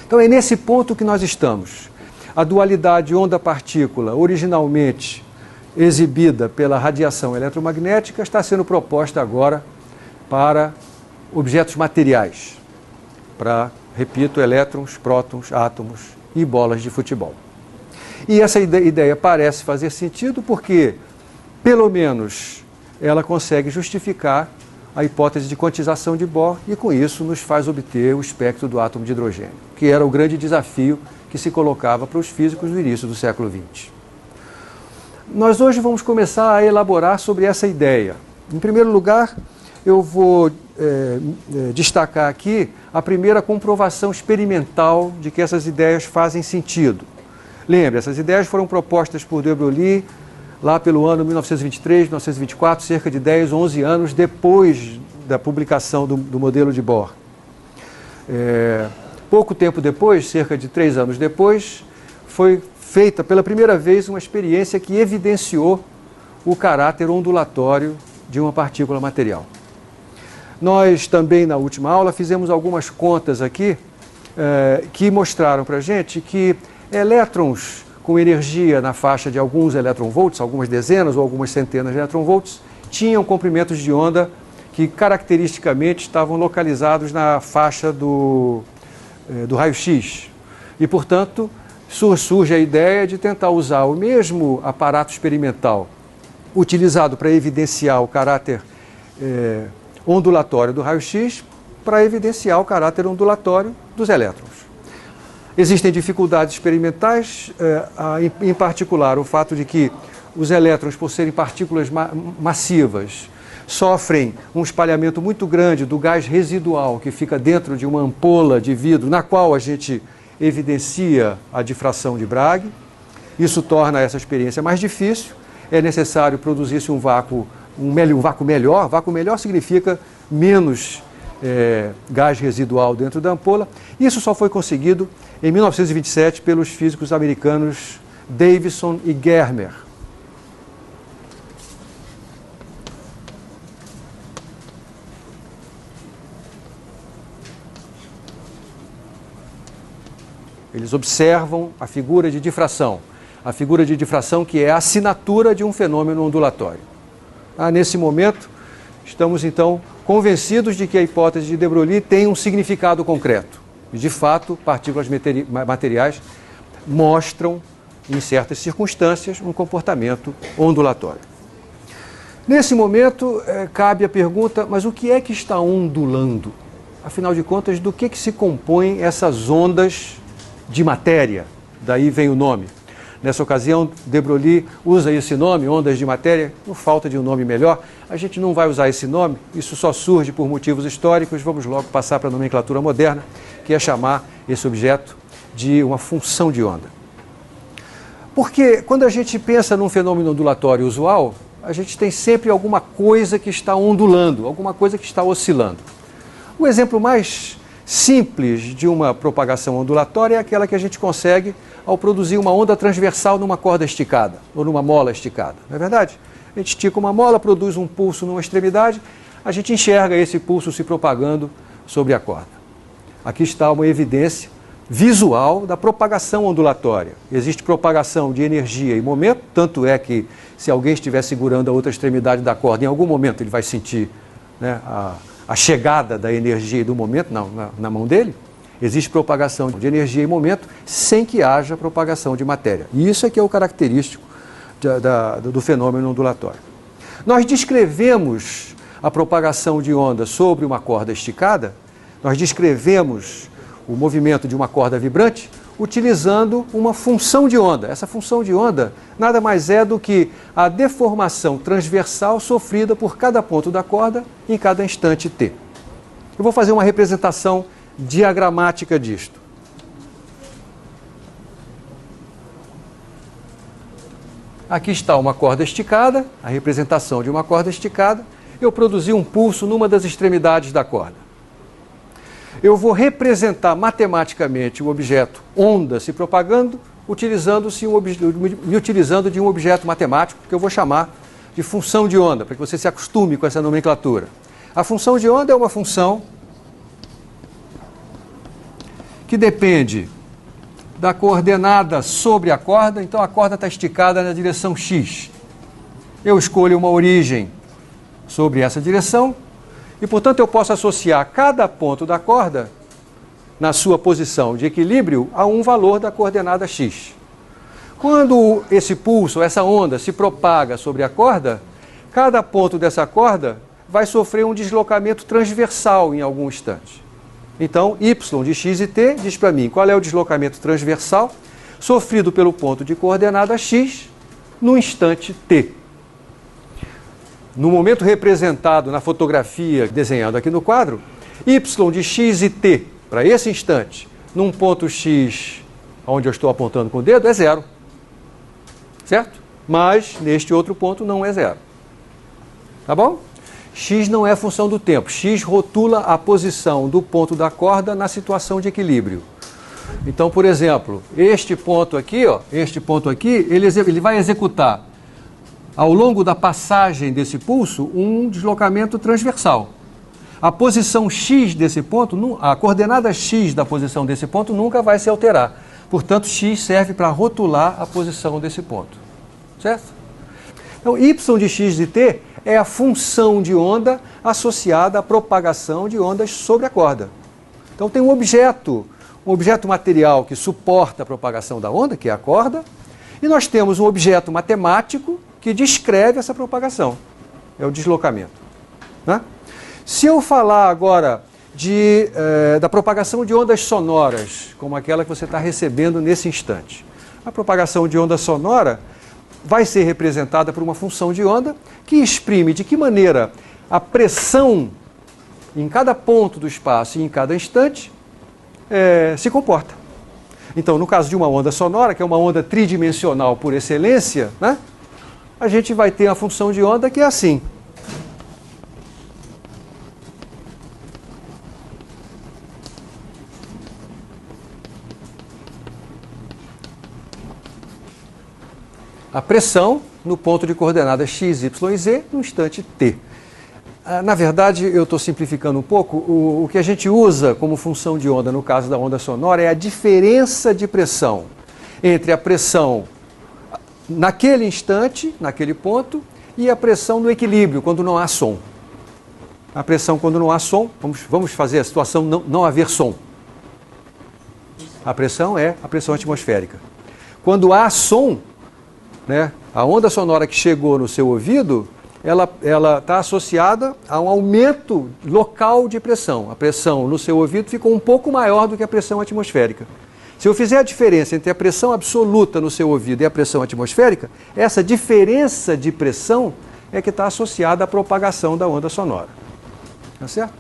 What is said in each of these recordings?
Então é nesse ponto que nós estamos. A dualidade onda-partícula, originalmente exibida pela radiação eletromagnética, está sendo proposta agora para objetos materiais, para, repito, elétrons, prótons, átomos e bolas de futebol. E essa ideia parece fazer sentido porque, pelo menos, ela consegue justificar a hipótese de quantização de Bohr e, com isso, nos faz obter o espectro do átomo de hidrogênio, que era o grande desafio que se colocava para os físicos no início do século XX. Nós hoje vamos começar a elaborar sobre essa ideia. Em primeiro lugar, eu vou destacar aqui a primeira comprovação experimental de que essas ideias fazem sentido. Lembre, essas ideias foram propostas por de Broglie lá pelo ano 1923, 1924, cerca de 10, 11 anos depois da publicação do modelo de Bohr. Pouco tempo depois, cerca de 3 anos depois, foi feita pela primeira vez uma experiência que evidenciou o caráter ondulatório de uma partícula material. Nós também, na última aula, fizemos algumas contas aqui que mostraram para a gente que elétrons com energia na faixa de alguns eletronvolts, algumas dezenas ou algumas centenas de eletronvolts, tinham comprimentos de onda que caracteristicamente estavam localizados na faixa do raio-x. E, portanto, surge a ideia de tentar usar o mesmo aparato experimental utilizado para evidenciar o caráter ondulatório do raio-x para evidenciar o caráter ondulatório dos elétrons. Existem dificuldades experimentais, em particular o fato de que os elétrons, por serem partículas massivas, sofrem um espalhamento muito grande do gás residual que fica dentro de uma ampola de vidro, na qual a gente evidencia a difração de Bragg. Isso torna essa experiência mais difícil. É necessário produzir-se um vácuo melhor. Vácuo melhor significa menos gás residual dentro da ampola. Isso só foi conseguido em 1927 pelos físicos americanos Davidson e Germer. Eles observam a figura de difração que é a assinatura de um fenômeno ondulatório. Nesse momento, estamos então convencidos de que a hipótese de de Broglie tem um significado concreto. E, de fato, partículas materiais mostram, em certas circunstâncias, um comportamento ondulatório. Nesse momento, cabe a pergunta, mas o que é que está ondulando? Afinal de contas, do que se compõem essas ondas de matéria? Daí vem o nome. Nessa ocasião, de Broglie usa esse nome, ondas de matéria, por falta de um nome melhor. A gente não vai usar esse nome, isso só surge por motivos históricos, vamos logo passar para a nomenclatura moderna, que é chamar esse objeto de uma função de onda. Porque quando a gente pensa num fenômeno ondulatório usual, a gente tem sempre alguma coisa que está ondulando, alguma coisa que está oscilando. O exemplo mais simples de uma propagação ondulatória é aquela que a gente consegue ao produzir uma onda transversal numa corda esticada, ou numa mola esticada, não é verdade? A gente estica uma mola, produz um pulso numa extremidade, a gente enxerga esse pulso se propagando sobre a corda. Aqui está uma evidência visual da propagação ondulatória. Existe propagação de energia e momento, tanto é que se alguém estiver segurando a outra extremidade da corda, em algum momento ele vai sentir, né, a chegada da energia e do momento na mão dele. Existe propagação de energia e momento sem que haja propagação de matéria. E isso é que é o característico do fenômeno ondulatório. Nós descrevemos a propagação de onda sobre uma corda esticada, nós descrevemos o movimento de uma corda vibrante utilizando uma função de onda. Essa função de onda nada mais é do que a deformação transversal sofrida por cada ponto da corda em cada instante t. Eu vou fazer uma representação diagramática disto. Aqui está uma corda esticada, a representação de uma corda esticada. Eu produzi um pulso numa das extremidades da corda. Eu vou representar matematicamente o objeto onda se propagando me utilizando de um objeto matemático que eu vou chamar de função de onda, para que você se acostume com essa nomenclatura. A função de onda é uma função que depende da coordenada sobre a corda, então a corda está esticada na direção x. Eu escolho uma origem sobre essa direção e, portanto, eu posso associar cada ponto da corda na sua posição de equilíbrio a um valor da coordenada x. Quando esse pulso, essa onda, se propaga sobre a corda, cada ponto dessa corda vai sofrer um deslocamento transversal em algum instante. Então, y de x e t diz para mim qual é o deslocamento transversal sofrido pelo ponto de coordenada x no instante t. No momento representado na fotografia desenhado aqui no quadro, y de x e t, para esse instante, num ponto x, onde eu estou apontando com o dedo, é zero. Certo? Mas, neste outro ponto, não é zero. Tá bom? X não é função do tempo. X rotula a posição do ponto da corda na situação de equilíbrio. Então, por exemplo, este ponto aqui, ele vai executar, ao longo da passagem desse pulso, um deslocamento transversal. A posição x desse ponto, a coordenada x da posição desse ponto nunca vai se alterar. Portanto, x serve para rotular a posição desse ponto. Certo? Então, y de x e t é a função de onda associada à propagação de ondas sobre a corda. Então, tem um objeto material que suporta a propagação da onda, que é a corda, e nós temos um objeto matemático que descreve essa propagação. É o deslocamento. Né? Se eu falar agora da propagação de ondas sonoras, como aquela que você está recebendo nesse instante. A propagação de onda sonora vai ser representada por uma função de onda que exprime de que maneira a pressão em cada ponto do espaço e em cada instante se comporta. Então, no caso de uma onda sonora, que é uma onda tridimensional por excelência, né, a gente vai ter a função de onda que é assim. A pressão no ponto de coordenadas x, y e z no instante t. Na verdade, eu estou simplificando um pouco, o que a gente usa como função de onda no caso da onda sonora é a diferença de pressão entre a pressão naquele instante, naquele ponto, e a pressão no equilíbrio, quando não há som. A pressão quando não há som, vamos fazer a situação não haver som. A pressão é a pressão atmosférica. Quando há som, né, a onda sonora que chegou no seu ouvido, ela está associada a um aumento local de pressão. A pressão no seu ouvido ficou um pouco maior do que a pressão atmosférica. Se eu fizer a diferença entre a pressão absoluta no seu ouvido e a pressão atmosférica, essa diferença de pressão é que está associada à propagação da onda sonora. Tá certo?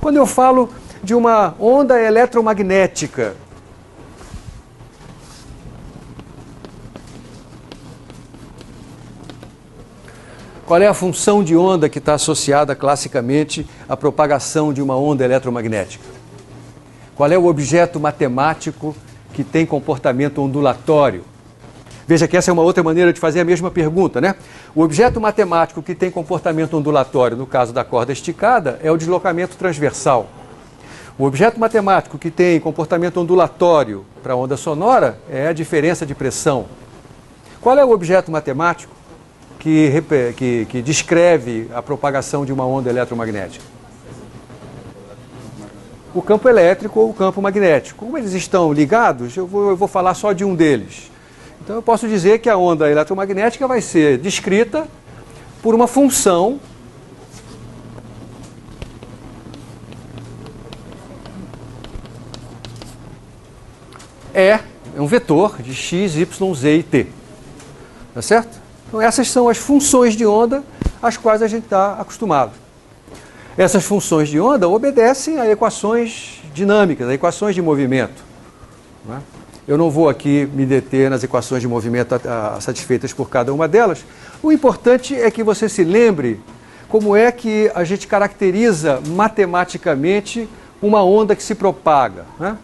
Quando eu falo de uma onda eletromagnética, qual é a função de onda que está associada classicamente à propagação de uma onda eletromagnética? Qual é o objeto matemático que tem comportamento ondulatório? Veja que essa é uma outra maneira de fazer a mesma pergunta, né? O objeto matemático que tem comportamento ondulatório, no caso da corda esticada, é o deslocamento transversal. O objeto matemático que tem comportamento ondulatório para a onda sonora é a diferença de pressão. Qual é o objeto matemático que descreve a propagação de uma onda eletromagnética? O campo elétrico ou o campo magnético. Como eles estão ligados, eu vou falar só de um deles. Então eu posso dizer que a onda eletromagnética vai ser descrita por uma função é um vetor de x, y, z e t. Tá certo? Então essas são as funções de onda às quais a gente está acostumado. Essas funções de onda obedecem a equações dinâmicas, a equações de movimento. Não é? Eu não vou aqui me deter nas equações de movimento satisfeitas por cada uma delas. O importante é que você se lembre como é que a gente caracteriza matematicamente uma onda que se propaga. Né?